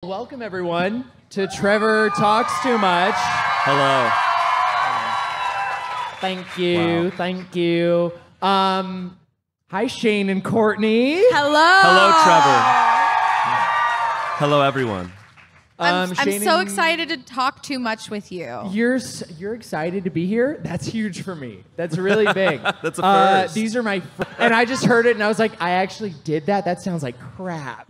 Welcome, everyone, to Trevor Talks Too Much. Hello. Thank you. Wow. Thank you. Hi, Shayne and Courtney. Hello. Hello, Trevor. Hello, everyone. I'm Shayne so and- excited to talk too much with you. You're excited to be here? That's huge for me. That's really big. That's a first. These are my and I just heard it and I was like, I actually did that? That sounds like crap.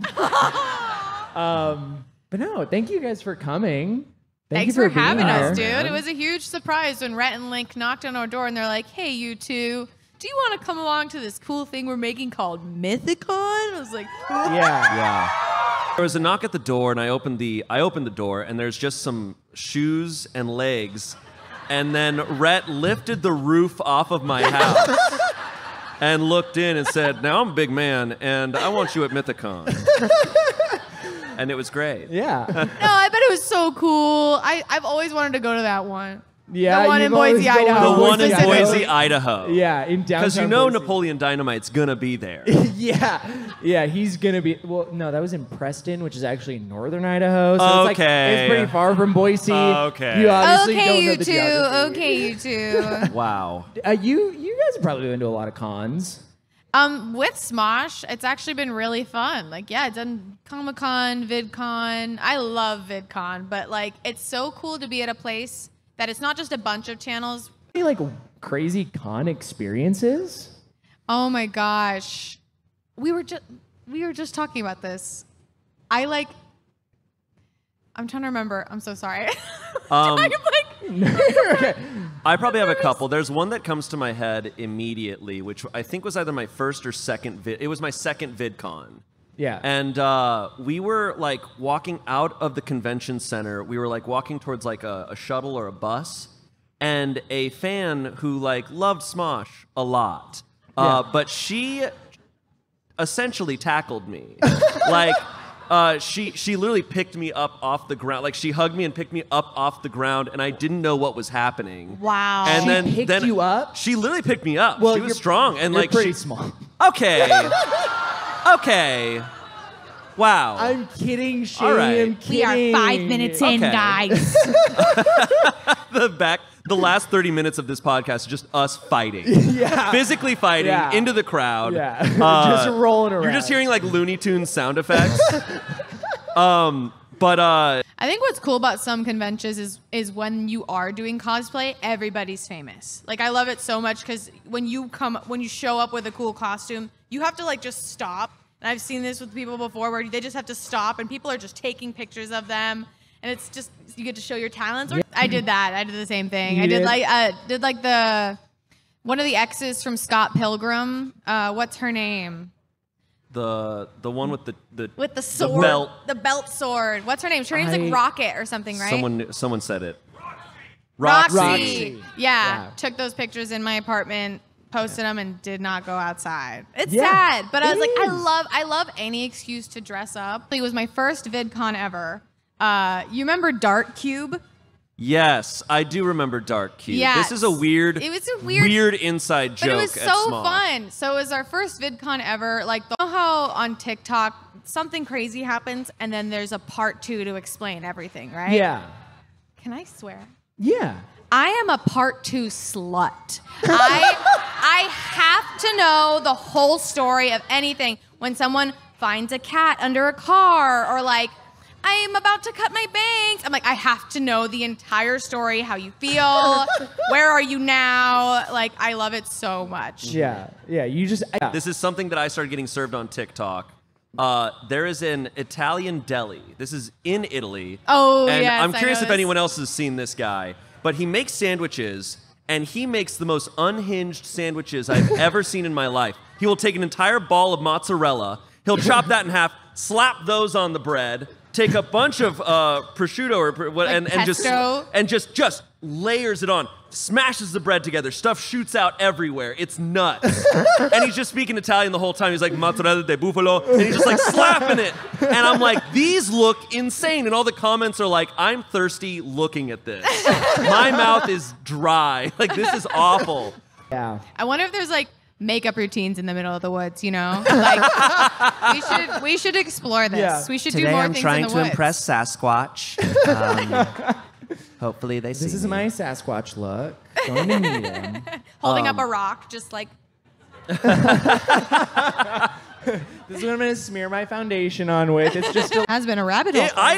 But no, thank you guys for coming. Thanks you for being having us, here. dude. It was a huge surprise when Rhett and Link knocked on our door and they're like, hey, you two, do you want to come along to this cool thing we're making called Mythicon? I was like, Yeah. There was a knock at the door, and I opened the door, and there's just some shoes and legs, and then Rhett lifted the roof off of my house and looked in and said, "Now I'm a big man, and I want you at Mythicon." And it was great. Yeah. no, I bet it was so cool. I've always wanted to go to that one. Yeah. The one you've in Boise, always gone Idaho. The one in Specifically. Boise, Idaho. Yeah, in downtown. Because you know Boise. Napoleon Dynamite's gonna be there. Yeah, he's gonna be. Well, no, that was in Preston, which is actually northern Idaho. So it's Okay. it's pretty far from Boise. Okay. You obviously Okay, don't know you the two. geography. Okay, you two. Wow. You guys have probably been to a lot of cons. With Smosh, it's actually been really fun. Like, yeah, I've done Comic-Con, VidCon. I love VidCon, but like, it's so cool to be at a place that it's not just a bunch of channels. Any like crazy con experiences? Oh my gosh, we were just talking about this. I'm trying to remember. I'm so sorry. I probably have a couple. There's one that comes to my head immediately, which I think was either my first or second vid. It was my second VidCon. Yeah. And we were like walking out of the convention center. We were like walking towards like a shuttle or a bus, and a fan who like loved Smosh a lot, but she essentially tackled me. Like she literally picked me up off the ground. Like she hugged me and picked me up off the ground, and I didn't know what was happening. Wow. And She picked you up? She literally picked me up. Well, she was you're strong and you're like pretty small. Okay. Okay. Wow. I'm kidding, Shane. All right. I'm kidding. We are 5 minutes in, Okay. guys. The last 30 minutes of this podcast is just us fighting. Yeah. Physically fighting Yeah. into the crowd. Yeah. Just rolling around. You're just hearing like Looney Tunes sound effects. But I think what's cool about some conventions is when you are doing cosplay, everybody's famous. Like, I love it so much because when you show up with a cool costume, you have to like just stop. And I've seen this with people before where they just have to stop and people are just taking pictures of them. And it's just, you get to show your talents. I did that. I did the same thing. You I did? did like one of the exes from Scott Pilgrim. What's her name? the one with the sword, belt. the belt sword. What's her name? Her name's like Rocket or something, right? Someone said it. Roxy. Yeah. Yeah. Took those pictures in my apartment, posted them, and did not go outside. It's Yeah, sad, but I was it like, is. I love any excuse to dress up. It was my first VidCon ever. You remember Dark Cube? Yes, I do remember Dark Cube. Yes. This is a weird, It was a weird inside joke. But it was at so Smosh. fun. So it was our first VidCon ever. Like, you know how on TikTok something crazy happens and then there's a part 2 to explain everything, right? Yeah. Can I swear? Yeah. I am a part 2 slut. I have to know the whole story of anything. When someone finds a cat under a car, or like, I'm about to cut my bangs, I'm like, I have to know the entire story, how you feel, where are you now? Like, I love it so much. Yeah. Yeah. You just. Yeah. This is something that I started getting served on TikTok. There is an Italian deli. This is in Italy. Oh, and yes, I'm I curious know if this. anyone else has seen this guy. But he makes sandwiches, and he makes the most unhinged sandwiches I've ever seen in my life. He will take an entire ball of mozzarella, he'll chop that in half, slap those on the bread, take a bunch of prosciutto or what, Like and just layers it on, smashes the bread together, stuff shoots out everywhere. It's nuts. And he's just speaking Italian the whole time. He's like, mozzarella di bufalo, and he's just like slapping it. And I'm like, these look insane. And all the comments are like, I'm thirsty looking at this. My mouth is dry. Like, this is awful. Yeah. I wonder if there's like makeup routines in the middle of the woods, you know? Like, we should explore this. Yeah. We should Today do more I'm things trying in the to woods. impress Sasquatch. Hopefully they see This is me. my Sasquatch look. Going to meet him. Holding up a rock, just like, This is what I'm going to smear my foundation on with. It's just a... has been a rabbit hole. I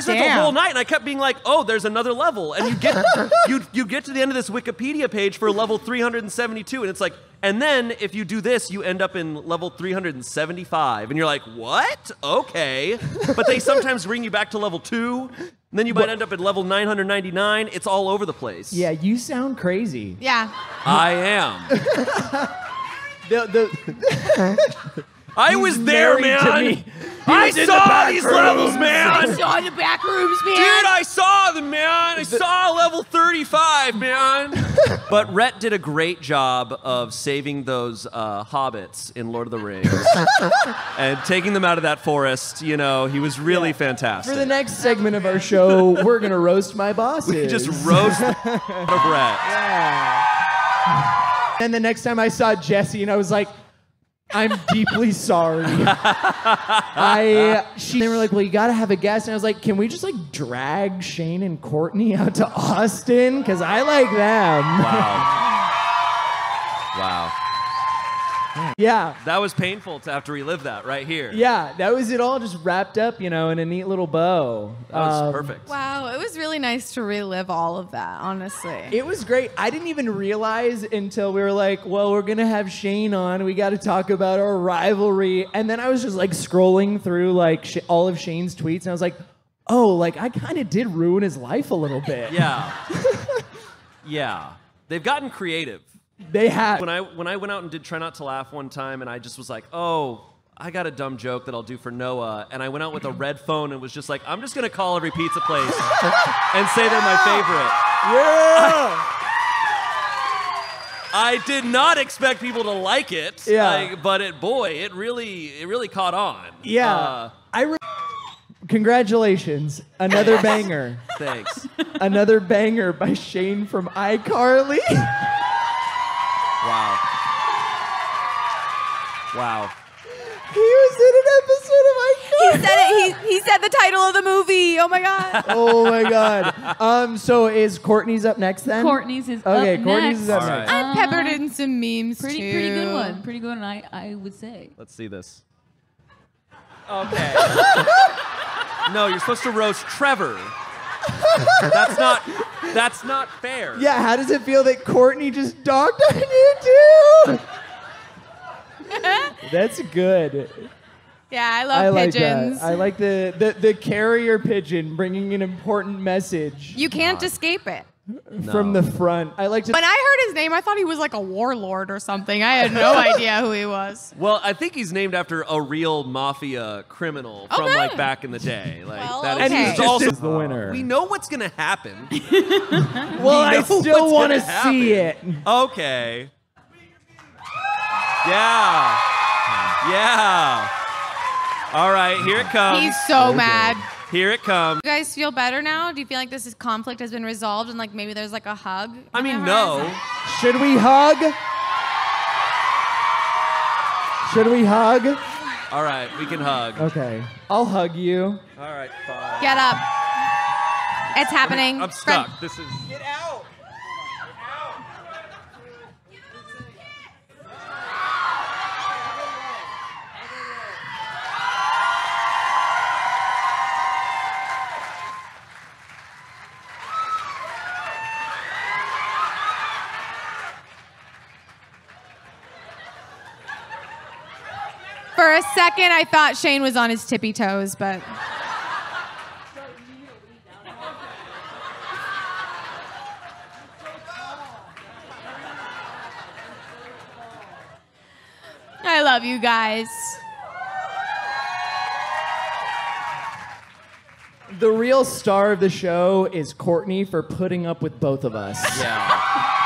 spent the Damn. whole night and I kept being like, oh, there's another level. And you get to the end of this Wikipedia page for level 372 and it's like, and then if you do this, you end up in level 375. And you're like, what? Okay. But they sometimes bring you back to level 2. And then you might end up at level 999. It's all over the place. Yeah, you sound crazy. Yeah. I am. I was He's there, married to man. me. I was in the saw back these rooms. levels, man. Saw the back rooms, man. Dude, I saw them, man. I saw level 35, man. But Rhett did a great job of saving those hobbits in Lord of the Rings and taking them out of that forest. You know, he was really fantastic. For the next segment of our show, we're going to roast my bosses. We just roast the out of Rhett. Yeah. And the next time I saw Jesse, and I was like, I'm deeply sorry. They were like, well, you got to have a guest. And I was like, can we just like drag Shayne and Courtney out to Austin? Because I like them. Wow. Yeah. That was painful to have to relive that right here. Yeah, that was it all just wrapped up, in a neat little bow. That was perfect. Wow, it was really nice to relive all of that, honestly. It was great. I didn't even realize until we were like, well, we're going to have Shayne on. We got to talk about our rivalry. And then I was just like scrolling through like all of Shayne's tweets and I was like, oh, like I kind of did ruin his life a little bit. Yeah. Yeah. They've gotten creative. They have. When I went out and did Try Not to Laugh one time and I just was like, oh, I got a dumb joke that I'll do for Noah. And I went out with a red phone and was just like, I'm just going to call every pizza place and say they're my favorite. Yeah. I did not expect people to like it. Yeah. But it really caught on. Yeah. Congratulations. Another banger. Thanks. Another banger by Shayne from iCarly. Wow. Wow. He was in an episode of iCarly. He said it. He said the title of the movie. Oh my god. Oh my god. So is Courtney's up next then? Courtney's is Okay, up Courtney's next. is up All next. right. I'm peppered in some memes Pretty good one. Pretty good one, I would say. Let's see this. Okay. No, you're supposed to roast Trevor. That's not fair. Yeah, how does it feel that Courtney just dogged on you too? That's good. Yeah, I love I like pigeons. that. I like the carrier pigeon bringing an important message You can't escape it. from the front. I like to. When I heard his name, I thought he was like a warlord or something. I had no idea who he was. Well, I think he's named after a real mafia criminal from Okay. like back in the day. Like Well, that and okay. he's is just also the winner. We know what's gonna happen. Well, I know still what's want to gonna see it. happen. Okay. Yeah. Yeah. All right, here it comes. He's so mad. Here it comes. You guys feel better now? Do you feel like this conflict has been resolved and like maybe there's like a hug? I mean, on the no. horizon? Should we hug? Should we hug? All right, we can hug. Okay. I'll hug you. All right, fine. Get up. It's happening. I'm stuck. This is. Get out. For a second, I thought Shayne was on his tippy toes, but. I love you guys. The real star of the show is Courtney for putting up with both of us. Yeah.